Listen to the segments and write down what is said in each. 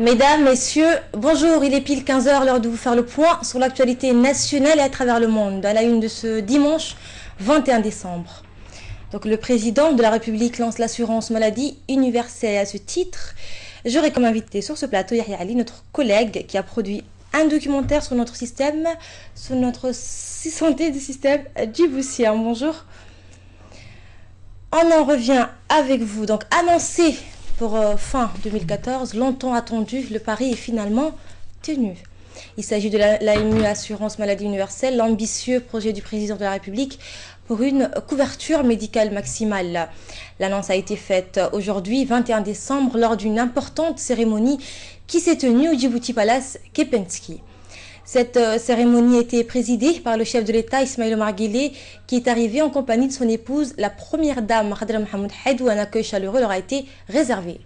Mesdames, Messieurs, bonjour, il est pile 15 h, l'heure de vous faire le point sur l'actualité nationale et à travers le monde, à la une de ce dimanche 21 décembre. Donc, le président de la République lance l'assurance maladie universelle. À ce titre, j'aurai comme invité sur ce plateau Yahya Ali, notre collègue qui a produit un documentaire sur notre système, sur notre santé du système djiboutien. Bonjour. On en revient avec vous, donc annoncé pour fin 2014, longtemps attendu, le pari est finalement tenu. Il s'agit de l'AMU Assurance Maladie Universelle, l'ambitieux projet du président de la République pour une couverture médicale maximale. L'annonce a été faite aujourd'hui, 21 décembre, lors d'une importante cérémonie qui s'est tenue au Djibouti Palace Kepensky. Cette cérémonie a été présidée par le chef de l'État, Ismaïl Omar Guelleh, qui est arrivé en compagnie de son épouse, la première dame, Khadra Mohamed Haid, où un accueil chaleureux leur a été réservé.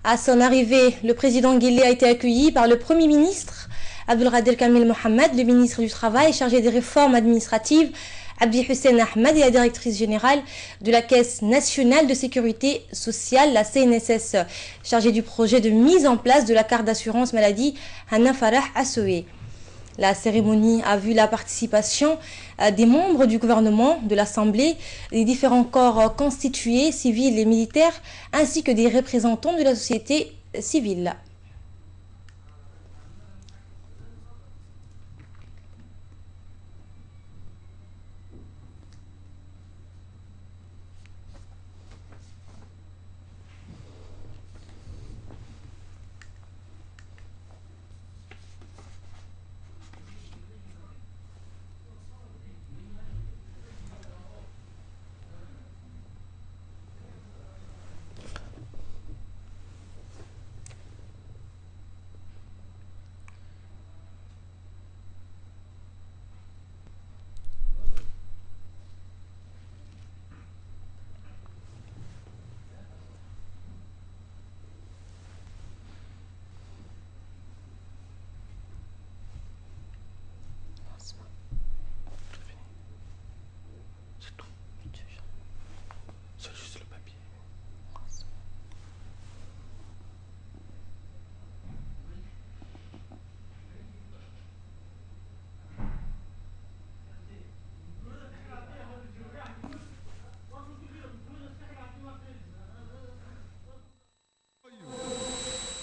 À son arrivée, le président Guelleh a été accueilli par le Premier ministre, Abdelkader Kamil Mohamed, le ministre du Travail chargé des réformes administratives, Abdi Hussein Ahmed, et la directrice générale de la Caisse nationale de sécurité sociale, la CNSS, chargée du projet de mise en place de la carte d'assurance maladie, Hanna Farah Assoué. La cérémonie a vu la participation des membres du gouvernement, de l'Assemblée, des différents corps constitués, civils et militaires, ainsi que des représentants de la société civile.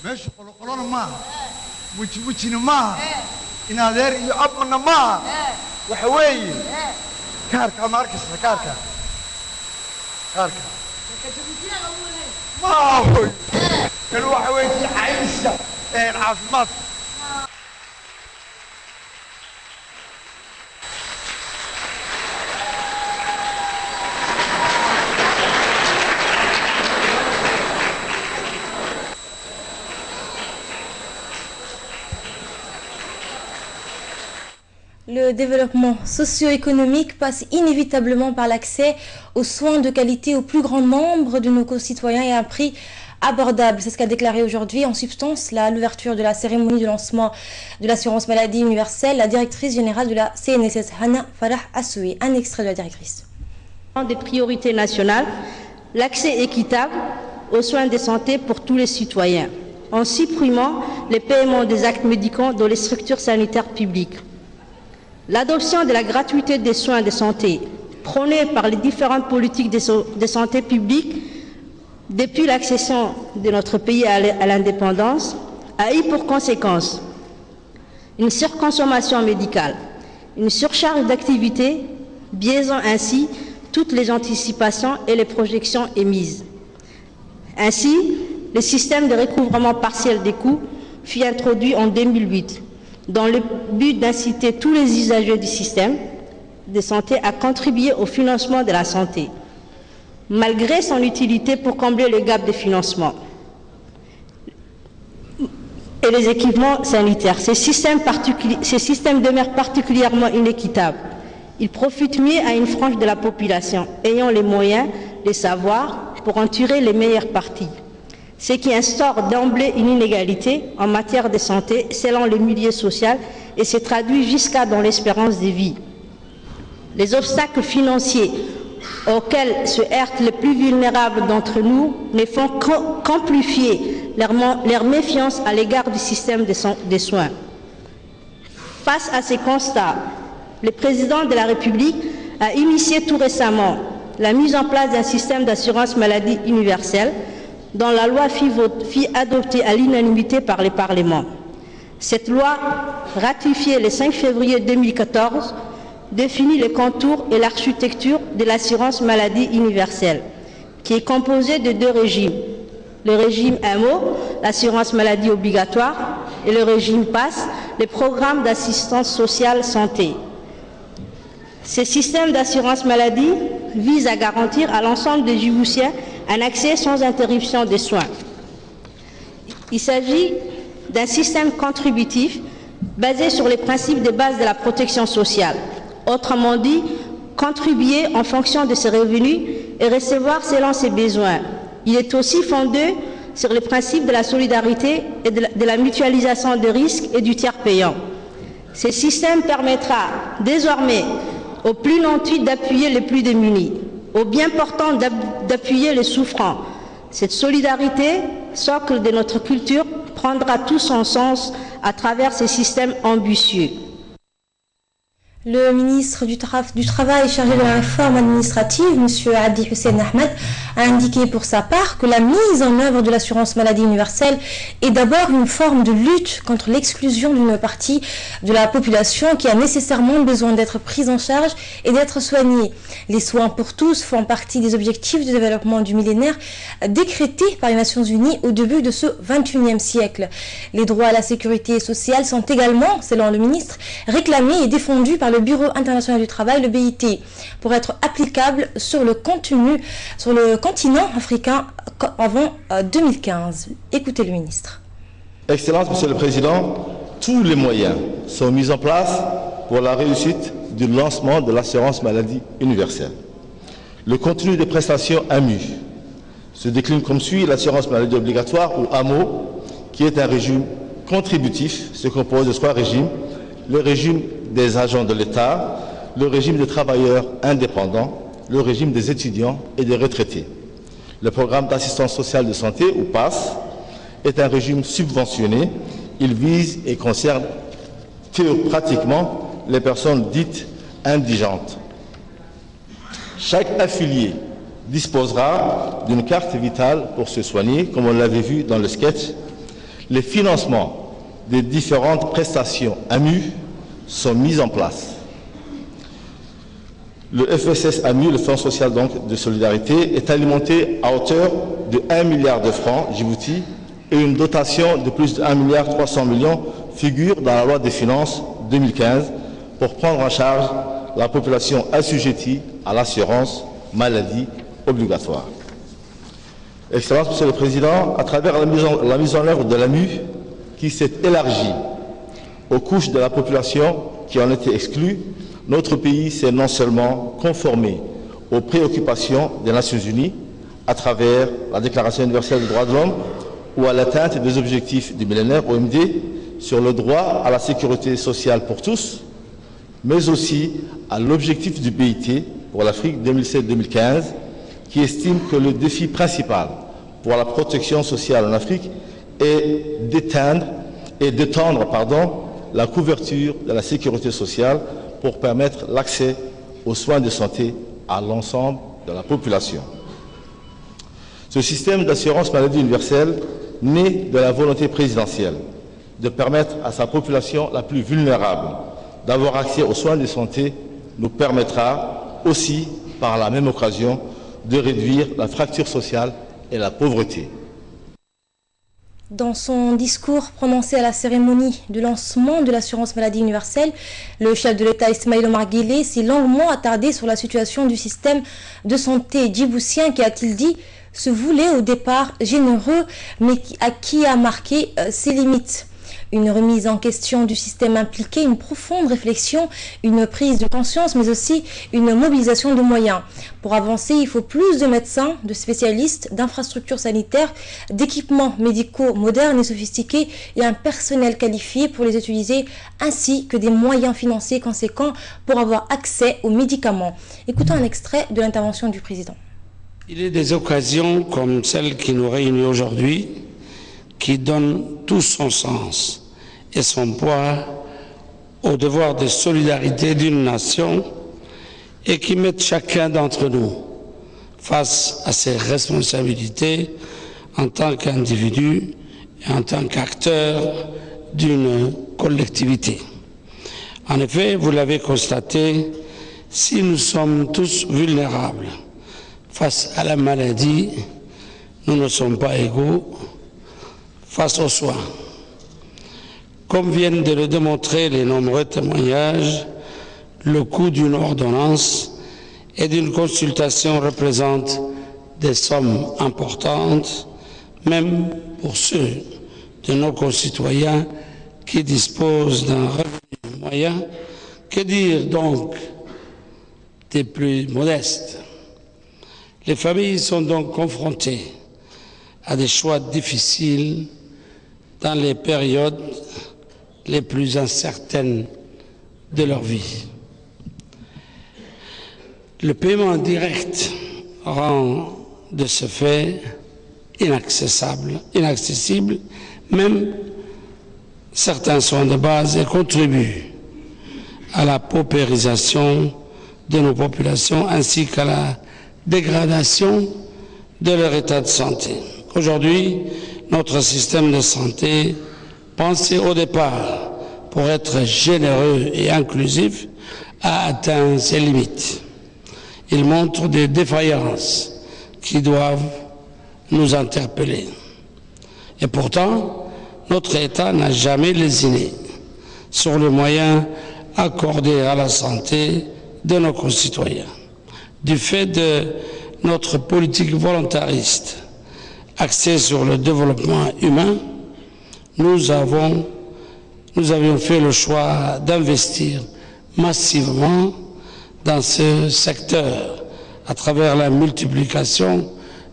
ماشي قولنا معها وجهنا معها إن هذا يأمنا معها وحوي كاركا ماركس كاركا ما هو كانوا حوي عايشة العاصمات. Le développement socio-économique passe inévitablement par l'accès aux soins de qualité au plus grand nombre de nos concitoyens et à un prix abordable. C'est ce qu'a déclaré aujourd'hui en substance à l'ouverture de la cérémonie de lancement de l'assurance maladie universelle la directrice générale de la CNSS, Hanna Farah Assoué. Un extrait de la directrice. Des priorités nationales, l'accès équitable aux soins de santé pour tous les citoyens, en supprimant les paiements des actes médicaux dans les structures sanitaires publiques. L'adoption de la gratuité des soins de santé, prônée par les différentes politiques de santé publique depuis l'accession de notre pays à l'indépendance, a eu pour conséquence une surconsommation médicale, une surcharge d'activité, biaisant ainsi toutes les anticipations et les projections émises. Ainsi, le système de recouvrement partiel des coûts fut introduit en 2008, dans le but d'inciter tous les usagers du système de santé à contribuer au financement de la santé, malgré son utilité pour combler le gap de financement et les équipements sanitaires. Ces systèmes demeurent particulièrement inéquitables. Ils profitent mieux à une frange de la population ayant les moyens, les savoirs pour en tirer les meilleures parties, ce qui instaure d'emblée une inégalité en matière de santé selon le milieu social et se traduit jusqu'à dans l'espérance de vie. Les obstacles financiers auxquels se heurtent les plus vulnérables d'entre nous ne font qu'amplifier leur méfiance à l'égard du système des soins. Face à ces constats, le président de la République a initié tout récemment la mise en place d'un système d'assurance maladie universelle dont la loi fut adoptée à l'unanimité par le Parlement. Cette loi, ratifiée le 5 février 2014, définit les contours et l'architecture de l'assurance maladie universelle, qui est composée de deux régimes. Le régime MO, l'assurance maladie obligatoire, et le régime PASS, le programme d'assistance sociale santé. Ce système d'assurance maladie vise à garantir à l'ensemble des Djiboutiens un accès sans interruption des soins. Il s'agit d'un système contributif basé sur les principes de base de la protection sociale. Autrement dit, contribuer en fonction de ses revenus et recevoir selon ses besoins. Il est aussi fondé sur les principes de la solidarité et de la mutualisation des risques et du tiers payant. Ce système permettra désormais aux plus nantis d'appuyer les plus démunis, aux bien portants d'appuyer les souffrants. Cette solidarité, socle de notre culture, prendra tout son sens à travers ces systèmes ambitieux. Le ministre du Travail chargé de la réforme administrative, M. Adi Hussein Ahmed, a indiqué pour sa part que la mise en œuvre de l'assurance maladie universelle est d'abord une forme de lutte contre l'exclusion d'une partie de la population qui a nécessairement besoin d'être prise en charge et d'être soignée. Les soins pour tous font partie des objectifs de développement du millénaire décrétés par les Nations Unies au début de ce 21e siècle. Les droits à la sécurité sociale sont également, selon le ministre, réclamés et défendus par le Bureau international du travail, le BIT, pour être applicable sur le continent africain avant 2015. Écoutez le ministre. Excellence, Monsieur le Président, tous les moyens sont mis en place pour la réussite du lancement de l'assurance maladie universelle. Le contenu des prestations AMU se décline comme suit: l'assurance maladie obligatoire ou AMO, qui est un régime contributif, se compose de 3 régimes: le régime des agents de l'État, le régime des travailleurs indépendants, le régime des étudiants et des retraités. Le programme d'assistance sociale de santé, ou PASS, est un régime subventionné. Il vise et concerne pratiquement les personnes dites indigentes. Chaque affilié disposera d'une carte vitale pour se soigner, comme on l'avait vu dans le sketch. Les financements des différentes prestations AMU sont mis en place. Le FSS AMU, le Fonds social donc de solidarité, est alimenté à hauteur de 1 milliard de francs Djibouti et une dotation de plus de 1,3 milliard figure dans la loi des finances 2015 pour prendre en charge la population assujettie à l'assurance maladie obligatoire. Excellence, Monsieur le Président, à travers la mise en œuvre de l'AMU qui s'est élargie aux couches de la population qui en étaient exclues, notre pays s'est non seulement conformé aux préoccupations des Nations Unies à travers la Déclaration universelle des droits de l'homme ou à l'atteinte des objectifs du millénaire OMD sur le droit à la sécurité sociale pour tous, mais aussi à l'objectif du BIT pour l'Afrique 2007-2015 qui estime que le défi principal pour la protection sociale en Afrique est d'étendre la couverture de la sécurité sociale pour permettre l'accès aux soins de santé à l'ensemble de la population. Ce système d'assurance maladie universelle, né de la volonté présidentielle de permettre à sa population la plus vulnérable d'avoir accès aux soins de santé, nous permettra aussi, par la même occasion, de réduire la fracture sociale et la pauvreté. Dans son discours prononcé à la cérémonie de lancement de l'assurance maladie universelle, le chef de l'État Ismaïla Omar Guelleh s'est longuement attardé sur la situation du système de santé djiboutien qui, a-t-il dit, se voulait au départ généreux, mais qui a marqué ses limites. Une remise en question du système impliquait une profonde réflexion, une prise de conscience, mais aussi une mobilisation de moyens. Pour avancer, il faut plus de médecins, de spécialistes, d'infrastructures sanitaires, d'équipements médicaux modernes et sophistiqués et un personnel qualifié pour les utiliser, ainsi que des moyens financiers conséquents pour avoir accès aux médicaments. Écoutons un extrait de l'intervention du président. Il est des occasions comme celle qui nous réunit aujourd'hui qui donnent tout son sens et son poids au devoir de solidarité d'une nation et qui mettent chacun d'entre nous face à ses responsabilités en tant qu'individu et en tant qu'acteur d'une collectivité. En effet, vous l'avez constaté, si nous sommes tous vulnérables face à la maladie, nous ne sommes pas égaux face aux soins. Comme viennent de le démontrer les nombreux témoignages, le coût d'une ordonnance et d'une consultation représente des sommes importantes, même pour ceux de nos concitoyens qui disposent d'un revenu moyen. Que dire donc des plus modestes? Les familles sont donc confrontées à des choix difficiles dans les périodes les plus incertaines de leur vie. Le paiement direct rend de ce fait inaccessible, même certains soins de base et contribue à la paupérisation de nos populations ainsi qu'à la dégradation de leur état de santé. Aujourd'hui, notre système de santé, pensé au départ pour être généreux et inclusif, a atteint ses limites. Il montre des défaillances qui doivent nous interpeller. Et pourtant, notre État n'a jamais lésiné sur les moyens accordés à la santé de nos concitoyens. Du fait de notre politique volontariste axée sur le développement humain, nous avions fait le choix d'investir massivement dans ce secteur à travers la multiplication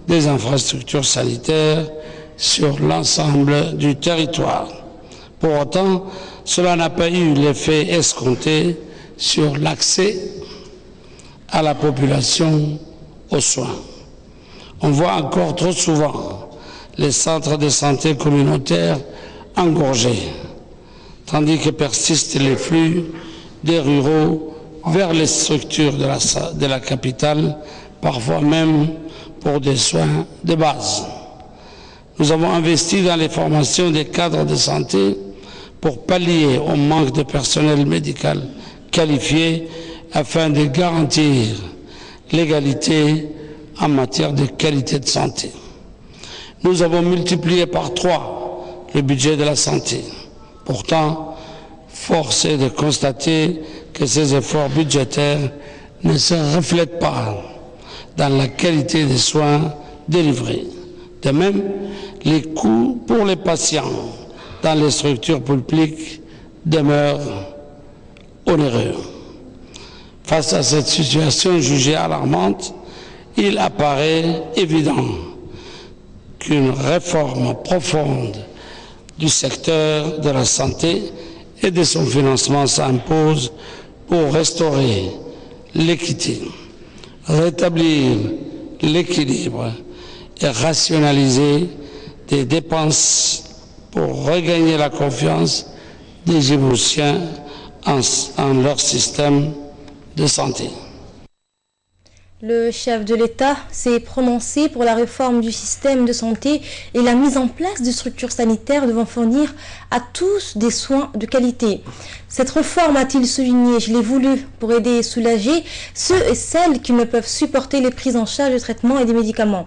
des infrastructures sanitaires sur l'ensemble du territoire. Pour autant, cela n'a pas eu l'effet escompté sur l'accès à la population aux soins. On voit encore trop souvent les centres de santé communautaires engorgés, tandis que persistent les flux des ruraux vers les structures de la capitale, parfois même pour des soins de base. Nous avons investi dans les formations des cadres de santé pour pallier au manque de personnel médical qualifié afin de garantir l'égalité en matière de qualité de santé. Nous avons multiplié par 3 le budget de la santé. Pourtant, force est de constater que ces efforts budgétaires ne se reflètent pas dans la qualité des soins délivrés. De même, les coûts pour les patients dans les structures publiques demeurent onéreux. Face à cette situation jugée alarmante, il apparaît évident qu'une réforme profonde du secteur de la santé et de son financement s'impose pour restaurer l'équité, rétablir l'équilibre et rationaliser des dépenses pour regagner la confiance des Djiboutiens en leur système de santé. Le chef de l'État s'est prononcé pour la réforme du système de santé et la mise en place de structures sanitaires devant fournir à tous des soins de qualité. Cette réforme, a-t-il souligné, je l'ai voulu pour aider et soulager ceux et celles qui ne peuvent supporter les prises en charge de traitements et des médicaments.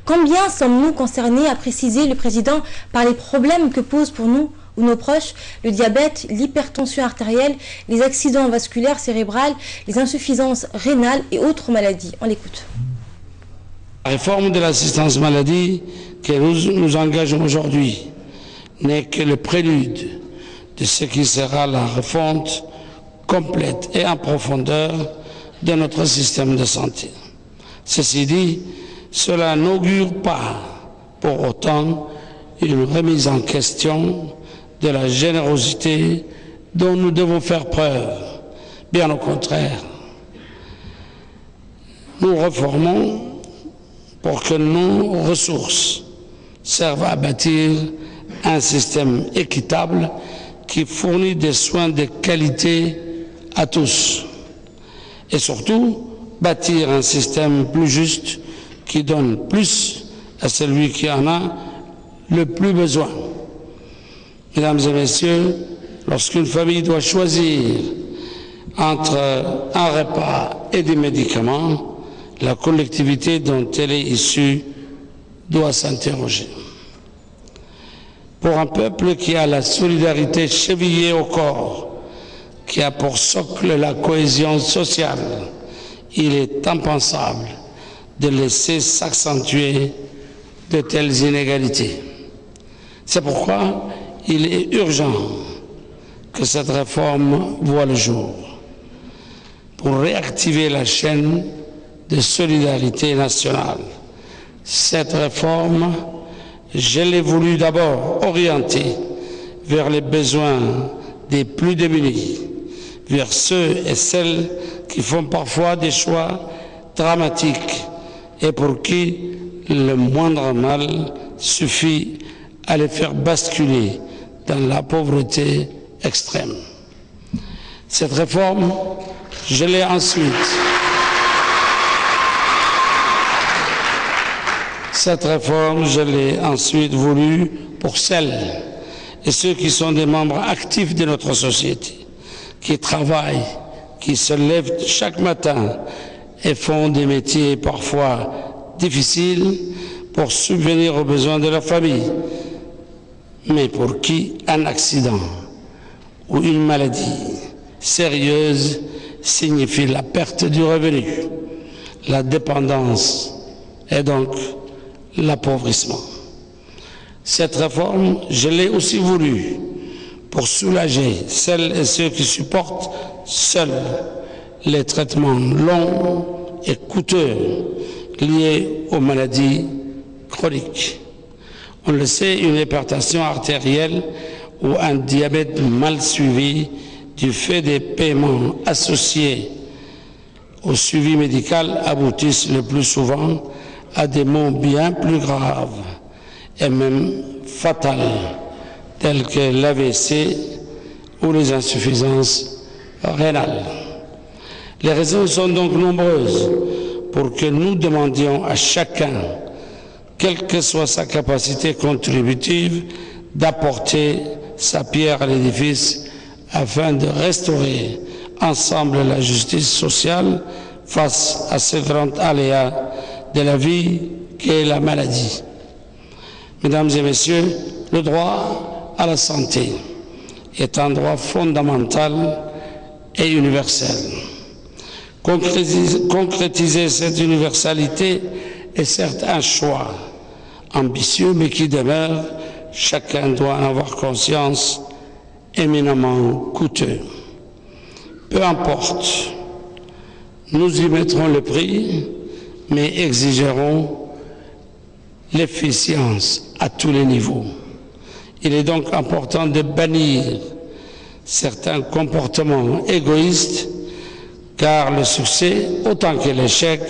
Combien sommes-nous concernés, a précisé le président, par les problèmes que posent pour nous ou nos proches le diabète, l'hypertension artérielle, les accidents vasculaires cérébraux, les insuffisances rénales et autres maladies. On l'écoute. La réforme de l'assistance maladie que nous engageons aujourd'hui n'est que le prélude de ce qui sera la refonte complète et en profondeur de notre système de santé. Ceci dit, cela n'augure pas pour autant une remise en question de la générosité dont nous devons faire preuve. Bien au contraire, nous réformons pour que nos ressources servent à bâtir un système équitable qui fournit des soins de qualité à tous. Et surtout, bâtir un système plus juste qui donne plus à celui qui en a le plus besoin. Mesdames et messieurs, lorsqu'une famille doit choisir entre un repas et des médicaments, la collectivité dont elle est issue doit s'interroger. Pour un peuple qui a la solidarité chevillée au corps, qui a pour socle la cohésion sociale, il est impensable de laisser s'accentuer de telles inégalités. C'est pourquoi il est urgent que cette réforme voie le jour pour réactiver la chaîne de solidarité nationale. Cette réforme, je l'ai voulu d'abord orienter vers les besoins des plus démunis, vers ceux et celles qui font parfois des choix dramatiques et pour qui le moindre mal suffit à les faire basculer dans la pauvreté extrême. Cette réforme, je l'ai ensuite voulue pour celles et ceux qui sont des membres actifs de notre société, qui travaillent, qui se lèvent chaque matin et font des métiers parfois difficiles pour subvenir aux besoins de leur famille, mais pour qui un accident ou une maladie sérieuse signifie la perte du revenu, la dépendance et donc l'appauvrissement. Cette réforme, je l'ai aussi voulue pour soulager celles et ceux qui supportent seuls les traitements longs et coûteux liés aux maladies chroniques. On le sait, une hypertension artérielle ou un diabète mal suivi du fait des paiements associés au suivi médical aboutissent le plus souvent à des maux bien plus graves et même fatales, tels que l'AVC ou les insuffisances rénales. Les raisons sont donc nombreuses pour que nous demandions à chacun, quelle que soit sa capacité contributive, d'apporter sa pierre à l'édifice afin de restaurer ensemble la justice sociale face à ce grand aléa de la vie qu'est la maladie. Mesdames et messieurs, le droit à la santé est un droit fondamental et universel. Concrétiser cette universalité est certes un choix ambitieux, mais qui demeure, chacun doit en avoir conscience, éminemment coûteux. Peu importe, nous y mettrons le prix, mais exigerons l'efficience à tous les niveaux. Il est donc important de bannir certains comportements égoïstes, car le succès, autant que l'échec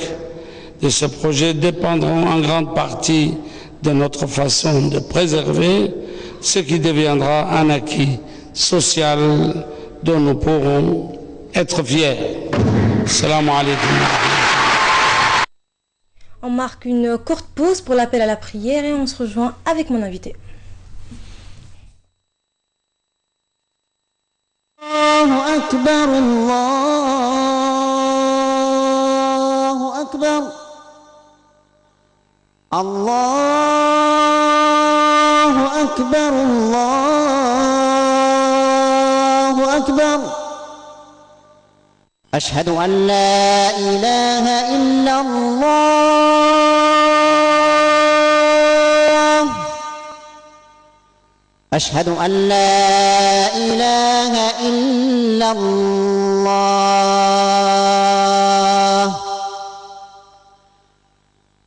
de ce projet dépendront en grande partie de notre façon de préserver ce qui deviendra un acquis social dont nous pourrons être fiers. Salam alaikum. On marque une courte pause pour l'appel à la prière et on se rejoint avec mon invité. Allahu Akbar, Allahu Akbar, Allahu Akbar, Allahu Akbar. أشهد أن لا إله إلا الله أشهد أن لا إله إلا الله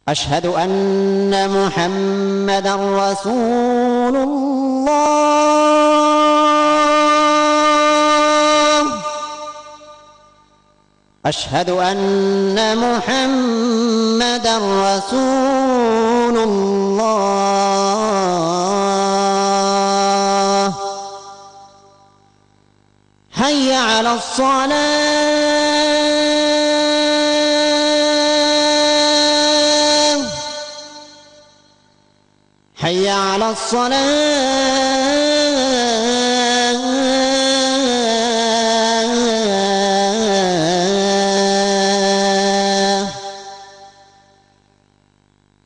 أشهد أن محمدا رسول الله أشهد أن محمدا رسول الله حي على الصلاة حي على الصلاة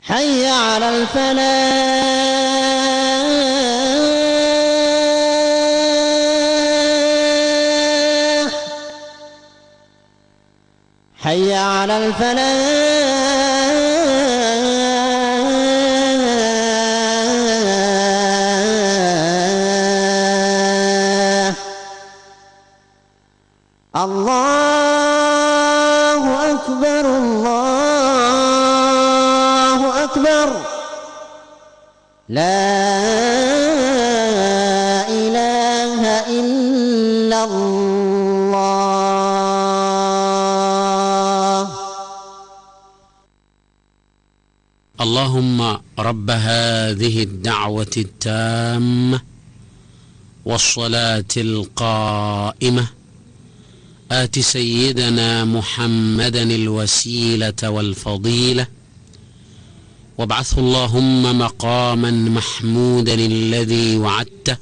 حي على الفلاح حي على الفلاح الله أكبر الله أكبر لا إله إلا الله اللهم رب هذه الدعوة التامة والصلاة القائمة آت سيدنا محمدا الوسيلة والفضيلة وابعثه اللهم مقاما محمودا الذي وعدته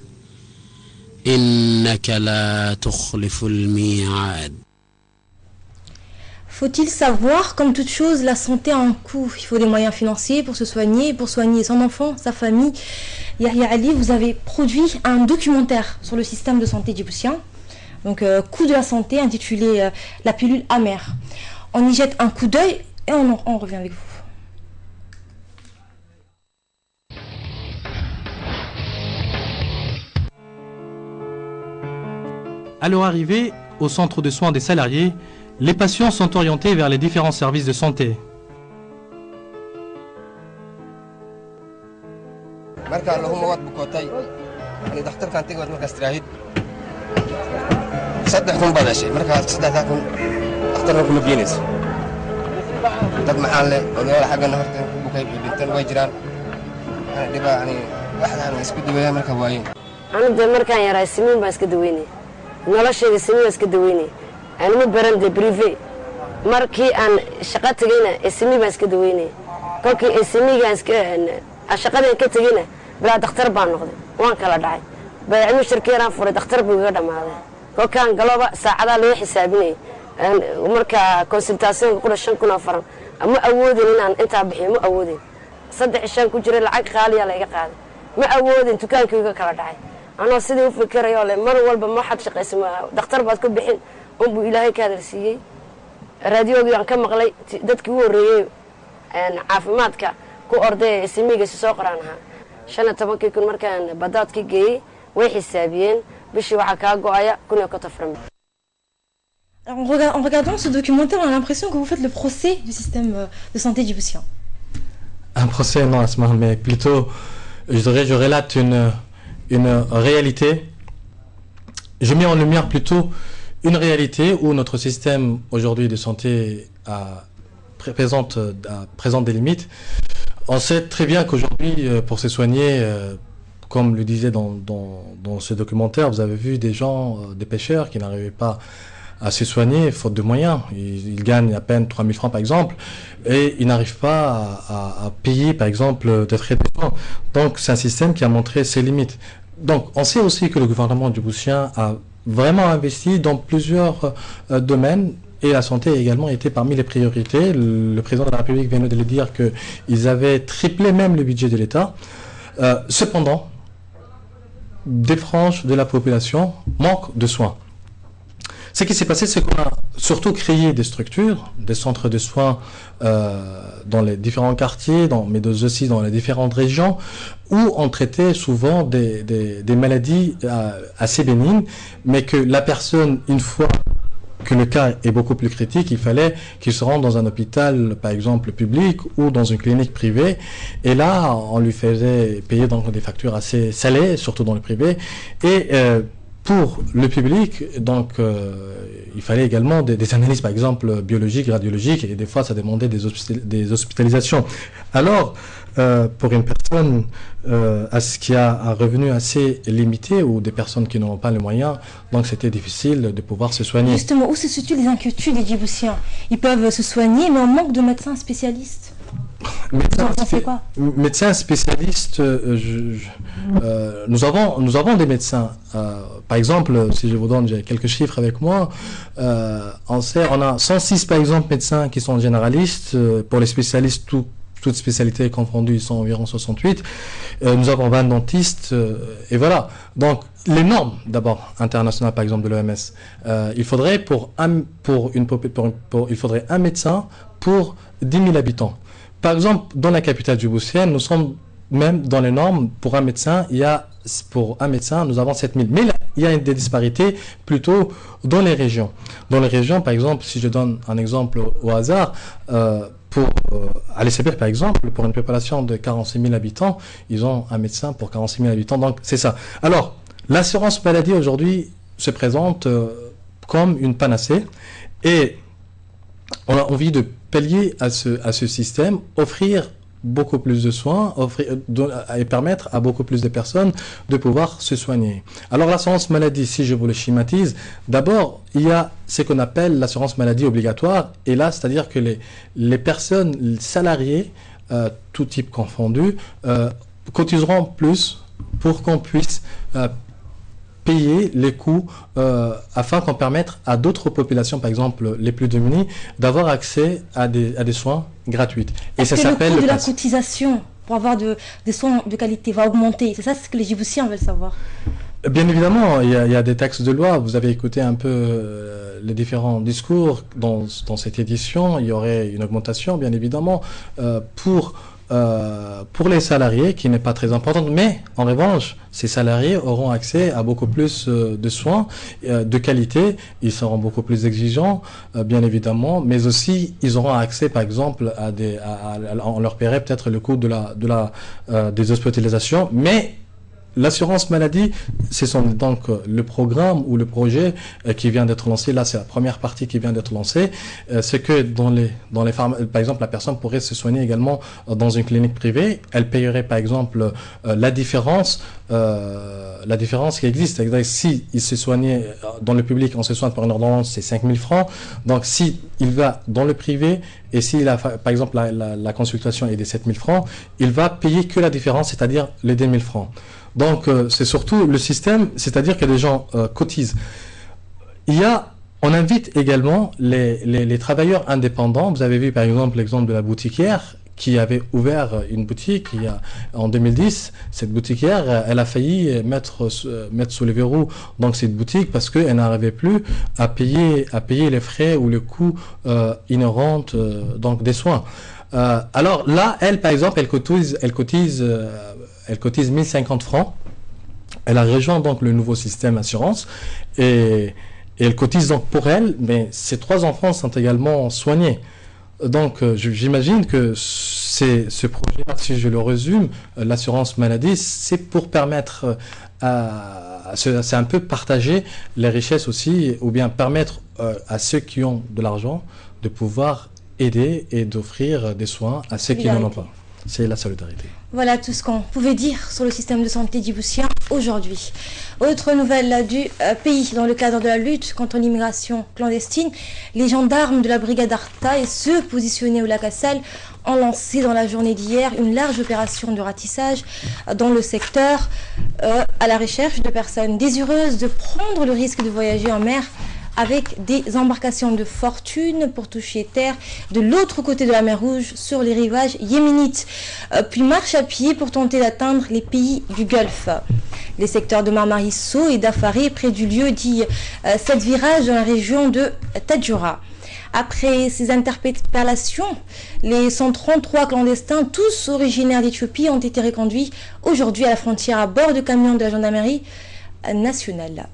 إنك لا تخلف الميعاد. Faut-il savoir, comme toute chose, la santé a un coût. Il faut des moyens financiers pour se soigner, pour soigner son enfant, sa famille. Yahya Ali, vous avez produit un documentaire sur le système de santé djiboutien. Donc, coût de la santé, intitulé La pilule amère. On y jette un coup d'œil et on revient avec vous. À leur arrivée au centre de soins des salariés, les patients sont orientés vers les différents services de santé. noloshayda simiyo iska daweynay anuma baran de privé markii aan shaqo tagayna simi baan iska daweynay kolkii simiga iska shaqada ka tagayna bilaa dhakhtar baan noqday waan kala dhacay bay'ad shirkadaan furay dhakhtar buu iga dhamaaday kolkaan galaba saacada loo xisaabinay marka consultation ku dhashan kuna faran ama awoodin inaan inta bixiyo ma awoodin saddex ishaan ku jiray lacag qaaliya la iga qaaday ma awoodin dukaankayga kala dhacay أنا سيدي وفكر يا له مرة والله ما حد شق اسمه دكتور بعد كل بحين أبو إلهي كادر سيجي راديو يعني كم مغلي دتك هو الريو يعني عافماتك كو أرضي اسمي جس سوق عنها شان تبغى يكون مركان بدات كي جي وحسابين بشي وحكاجو آية كنا كتفرم. En regardant ce documentaire, on a l'impression que vous faites le procès du système de santé djiboutien. Un procès, non, Asma, mais plutôt, je relate une réalité. Je mets en lumière plutôt une réalité où notre système aujourd'hui de santé présente des limites. On sait très bien qu'aujourd'hui, pour se soigner, comme le disait dans ce documentaire, vous avez vu des gens, des pêcheurs qui n'arrivaient pas à se soigner faute de moyens. Ils gagnent à peine 3 000 francs par exemple et ils n'arrivent pas à payer par exemple des frais de soins. Donc c'est un système qui a montré ses limites. Donc on sait aussi que le gouvernement djiboutien a vraiment investi dans plusieurs domaines et la santé a également été parmi les priorités. Le président de la République vient de le dire qu'ils avaient triplé même le budget de l'État. Cependant, des franges de la population manquent de soins. Ce qui s'est passé, c'est qu'on a surtout créer des structures, des centres de soins dans les différents quartiers, mais aussi dans les différentes régions, où on traitait souvent des maladies assez bénignes, mais que la personne, une fois que le cas est beaucoup plus critique, il fallait qu'il se rende dans un hôpital, par exemple, public ou dans une clinique privée. Et là, on lui faisait payer donc des factures assez salées, surtout dans le privé. Et pour le public, donc, il fallait également des analyses, par exemple, biologiques, radiologiques, et des fois, ça demandait des hospitalisations. Alors, pour une personne qui a un revenu assez limité ou des personnes qui n'ont pas les moyens, donc c'était difficile de pouvoir se soigner. Justement, où se situent les inquiétudes des Djiboutiens? Ils peuvent se soigner, mais on manque de médecins spécialistes. Médecins spécialistes, nous avons des médecins. Par exemple, si je vous donne, j'ai quelques chiffres avec moi, on a 106 par exemple médecins qui sont généralistes. Pour les spécialistes, toutes spécialités confondues, ils sont environ 68. Nous avons 20 dentistes, et voilà. Donc, les normes, d'abord, internationales, par exemple, de l'OMS, il faudrait il faudrait un médecin pour 10 000 habitants. Par exemple, dans la capitale djiboutienne, nous sommes même dans les normes, pour un médecin, nous avons 7 000. Mais là, il y a des disparités plutôt dans les régions. Dans les régions, par exemple, si je donne un exemple au hasard, à l'ECP, par exemple, pour une population de 46 000 habitants, ils ont un médecin pour 46 000 habitants. Donc, c'est ça. Alors, l'assurance maladie, aujourd'hui, se présente comme une panacée. Et on a envie de pallier à ce système, offrir beaucoup plus de soins et permettre à beaucoup plus de personnes de pouvoir se soigner. Alors l'assurance maladie, si je vous le schématise, d'abord il y a ce qu'on appelle l'assurance maladie obligatoire, et là c'est-à-dire que les personnes salariées, tout type confondu, cotiseront plus pour qu'on puisse payer les coûts afin qu'on permette à d'autres populations, par exemple les plus démunies, d'avoir accès à des soins gratuits. Et ça s'appelle le coût de la cotisation pour avoir des soins de qualité va augmenter. C'est ça ce que les Djiboutiens veulent savoir. Bien évidemment, il y a des textes de loi. Vous avez écouté un peu les différents discours dans cette édition. Il y aurait une augmentation, bien évidemment, pour les salariés, qui n'est pas très importante, mais en revanche, ces salariés auront accès à beaucoup plus de soins de qualité, ils seront beaucoup plus exigeants, bien évidemment, mais aussi ils auront accès, par exemple, on leur paierait peut-être le coût des hospitalisations, mais l'assurance maladie, c'est donc le programme ou le projet qui vient d'être lancé. Là, c'est la première partie qui vient d'être lancée. C'est que dans les par exemple, la personne pourrait se soigner également dans une clinique privée. Elle payerait, par exemple, la différence qui existe. Si il se soignait dans le public, on se soigne par une ordonnance, c'est 5 000 francs. Donc, si il va dans le privé et s'il a, par exemple, la consultation est de 7 000 francs, il va payer que la différence, c'est-à-dire les 2 000 francs. Donc, c'est surtout le système, c'est-à-dire que les gens cotisent. On invite également les travailleurs indépendants. Vous avez vu, par exemple, l'exemple de la boutiquière qui avait ouvert une boutique en 2010. Cette boutiquière, elle a failli mettre sous les verrous donc cette boutique parce qu'elle n'arrivait plus à payer les frais ou le coût inhérent donc des soins. Alors là, elle, par exemple, elle cotise 1050 francs. Elle a rejoint donc le nouveau système assurance et elle cotise donc pour elle, mais ses 3 enfants sont également soignés. Donc j'imagine que ce projet-là, si je le résume, l'assurance maladie, c'est pour permettre c'est un peu partager les richesses aussi, ou bien permettre à ceux qui ont de l'argent de pouvoir aider et d'offrir des soins à ceux qui n'en ont pas. C'est la solidarité. Voilà tout ce qu'on pouvait dire sur le système de santé djiboutien aujourd'hui. Autre nouvelle du pays, dans le cadre de la lutte contre l'immigration clandestine, les gendarmes de la brigade Arta et ceux positionnés au lac Assel ont lancé dans la journée d'hier une large opération de ratissage dans le secteur à la recherche de personnes désireuses de prendre le risque de voyager en mer avec des embarcations de fortune pour toucher terre de l'autre côté de la mer Rouge sur les rivages yéménites, puis marche à pied pour tenter d'atteindre les pays du Golfe. Les secteurs de Marmarisseau et d'Afaré près du lieu dit 7 virages dans la région de Tadjoura. Après ces interpellations, les 133 clandestins, tous originaires d'Éthiopie, ont été reconduits aujourd'hui à la frontière à bord de camions de la gendarmerie nationale.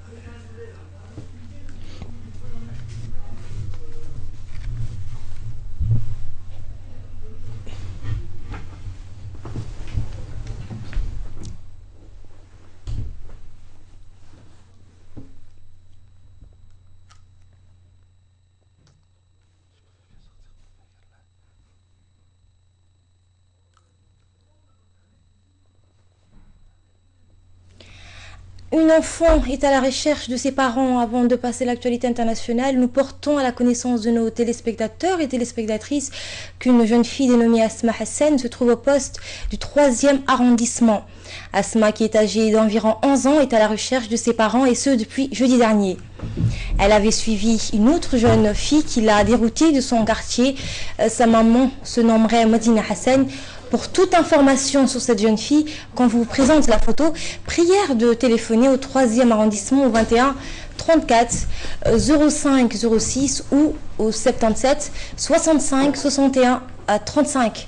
Une enfant est à la recherche de ses parents. Avant de passer l'actualité internationale, nous portons à la connaissance de nos téléspectateurs et téléspectatrices qu'une jeune fille dénommée Asma Hassan se trouve au poste du 3e arrondissement. Asma, qui est âgée d'environ 11 ans, est à la recherche de ses parents et ce depuis jeudi dernier. Elle avait suivi une autre jeune fille qui l'a déroutée de son quartier. Sa maman se nommerait Madina Hassan. Pour toute information sur cette jeune fille, quand vous présente la photo, prière de téléphoner au 3e arrondissement au 21 34 05 06 ou au 77 65 61 35.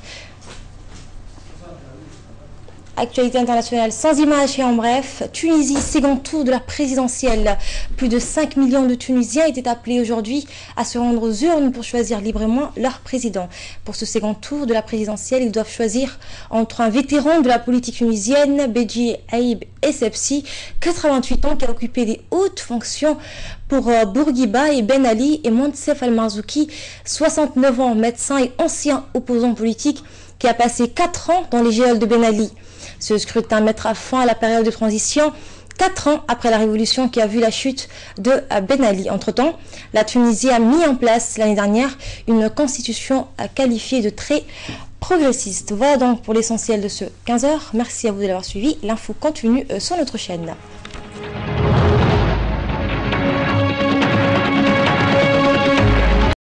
Actualité internationale sans images et en bref, Tunisie, second tour de la présidentielle. Plus de 5 millions de Tunisiens étaient appelés aujourd'hui à se rendre aux urnes pour choisir librement leur président. Pour ce second tour de la présidentielle, ils doivent choisir entre un vétéran de la politique tunisienne, Beji Aïb Essebsi, 88 ans, qui a occupé des hautes fonctions pour Bourguiba, et Ben Ali et Monsef Al-Marzouki, 69 ans, médecin et ancien opposant politique, qui a passé 4 ans dans les geôles de Ben Ali. Ce scrutin mettra fin à la période de transition 4 ans après la révolution qui a vu la chute de Ben Ali. Entre-temps, la Tunisie a mis en place l'année dernière une constitution qualifiée de très progressiste. Voilà donc pour l'essentiel de ce 15h. Merci à vous de l'avoir suivi. L'info continue sur notre chaîne.